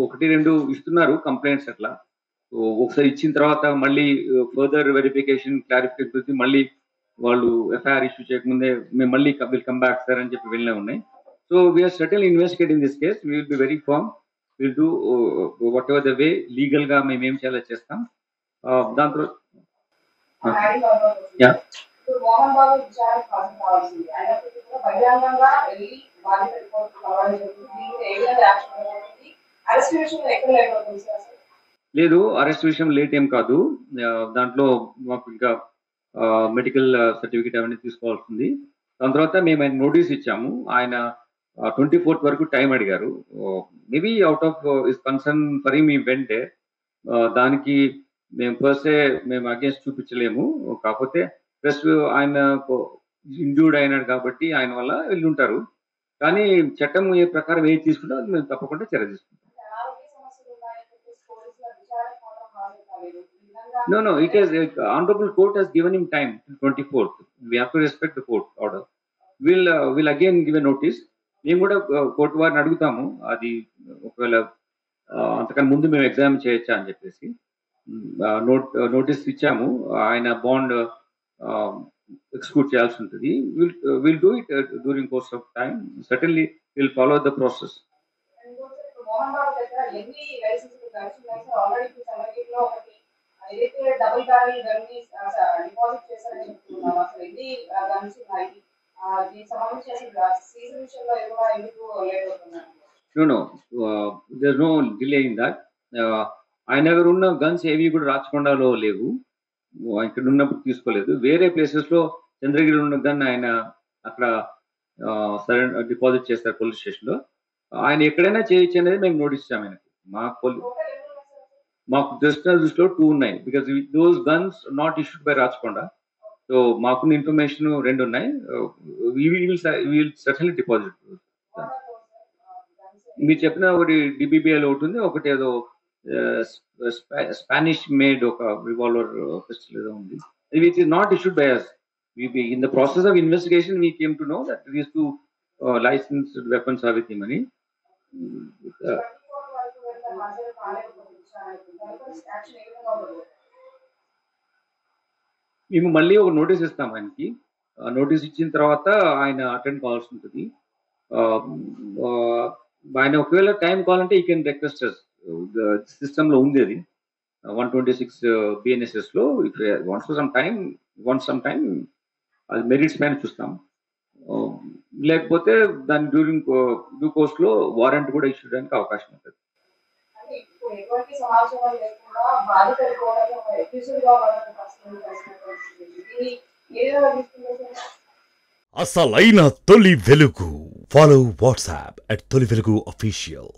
ఒకటి, 2 ఇస్తున్నారు కంప్లెయింట్స్ అట్లా. ఒకసారి ఇచ్చిన తర్వాత మళ్ళీ ఫర్దర్ వెరిఫికేషన్, క్లారిఫికేషన్ గురించి మళ్ళీ వాళ్ళు ఎఫ్ఐఆర్ ఇష్యూ చేయకముందే మేము మళ్ళీ విల్ కమ్ బ్యాక్ సార్ అని చెప్పి వెళ్ళినవి ఉన్నాయి. So we are certainly investigating this case. We will be very firm. Will do whatever the way లీగల్‌గా మేమేం చేయాలో చేస్తాం. దాని తర్వాత యాహ్! ఇప్పుడు మోహన్ బాబు విచారణకు హాజరు కావాల్సింది. అయినప్పటికీ కూడా బహిరంగంగా వెళ్లి బాధిత రిపోర్ట్ కలవడం జరుగుతుంది. దీనికి ఏ విధంగా యాక్షన్ జరుగుతుంది? అరెస్ట్ విషయంలో ఎక్కడ లేట్ అవుతుంది సార్ అసలు? లేదు, అరెస్ట్ విషయం లేట్ ఏం కాదు. దాంట్లో మాకు ఇంకా మెడికల్ సర్టిఫికేట్ అవన్నీ తీసుకోవాల్సింది. దాని తర్వాత మేము ఆయన నోటీస్ ఇచ్చాము. ఆయన 24th వరకు టైం అడిగారు. Maybe out of his concern for him he went there. దానికి మేము ఫస్టే మేము అగెయిన్స్ట్ చూపించలేము. కాకపోతే ప్లస్ ఆయన ఇంజ్యూర్డ్ అయినాడు కాబట్టి ఆయన వల్ల వెళ్ళుంటారు. కానీ చట్టం ఏ ప్రకారం ఏది తీసుకుంటే అది మేము తప్పకుండా చర్య తీసుకుంటాం. అనారోగ్య సమస్యలు ఉన్నాయని చెప్పేసి పోలీసుల విచారణకు మాత్రం హాజరు కాలేదు. ఈ విధంగా No, it is honorable court has given him time till 24th. We have to respect the court order. We'll again give a notice. మేము కూడా కోర్టు వారిని అడుగుతాము. అది ఒకవేళ అంతకన్నా ముందు మేము ఎగ్జామిన్ చేయొచ్చా అని చెప్పేసి. నోటీస్ ఇచ్చాము. ఆయన బాండ్ ఎక్స్క్యూట్ చేయాల్సి ఉంటుంది. Will do it during course of time. Certainly will follow the process. ఇప్పుడు మోహన్ బాబు దగ్గర ఎన్ని లైసెన్సులు గన్స్ ఉన్నాయి సార్? ఆల్రెడీ ఇప్పుడు సంగారెడ్డిలో ఒకటి ఏదైతే డబుల్ బ్యారెల్ గన్ ని డిపాజిట్ చేశారని చెప్తున్నాం. అసలు ఎన్ని గన్స్ ఉన్నాయి? దీనికి సంబంధించి అసలు సీజన్ విషయంలో కూడా ఎందుకు లేట్ అవుతున్నారు? No. There's no delay in that. ఆయన దగ్గర ఉన్న గన్స్ ఏవి కూడా రాచకొండలో లేవు. ఇక్కడ ఉన్నప్పుడు తీసుకోలేదు. వేరే ప్లేసెస్‌లో చంద్రగిరిలో ఉన్న గన్ ఆయన అక్కడ డిపాజిట్ చేస్తారు పోలీస్ స్టేషన్‌లో. ఆయన ఎక్కడైనా చేయొచ్చు అనేది మేము నోటీస్ ఇచ్చాము ఆయనకి. టోటల్ ఎన్ని ఉన్నాయి సార్? మాకు దృష్టిలో 2 ఉన్నాయి. Because those guns not issued by Rachakonda. So మాకున్న ఇన్ఫర్మేషన్ 2 ఉన్నాయి. We will certainly deposit. మీరు చెప్పిన ఒకటి DBBL ఒకటి ఉంది. ఒకటి ఏదో స్పానిష్ మేడ్ ఒక రివాల్వర్ పిస్టల్ ఏదో ఉంది. Which is not issued by us. In the process of investigation, we came to know that these 2 licensed weapons are with him అని. 24 వరకు వెళ్తే హాజరు కాలేకపోతే విచారణకు తదుపరి యాక్షన్ ఏ విధంగా ఉండదు? మేము మళ్ళీ ఒక నోటీస్ ఇస్తాం ఆయనకి. నోటీస్ ఇచ్చిన తర్వాత ఆయన అటెండ్ కావాల్సి ఉంటుంది. ఆయన ఒకవేళ టైం కావాలంటే ఈ కెన్ రిక్వెస్ట్ us. సిస్టంలో ఉంది అది 126 BNSSలో. ఇఫ్ వాంట్స్ సమ్ టైం అది మెరిట్స్ పైన చూస్తాం. లేకపోతే దాని డ్యూ కోర్స్‌లో వారెంట్ కూడా ఇష్యూ చేయడానికి అవకాశం ఉంటుంది. అంటే ఇప్పుడు ఎటువంటి సమాచారం లేకుండా బాధిత రిపోర్టర్ ఒక ఎక్యూజ్డ్ గా వాళ్ళని ప్రశ్నలు వేసినటువంటి దీన్ని ఏ విధంగా తీసుకుంటారు సార్? అసలైన తొలి వెలుగు. ఫాలో వాట్సాప్ @తొలి వెలుగు official.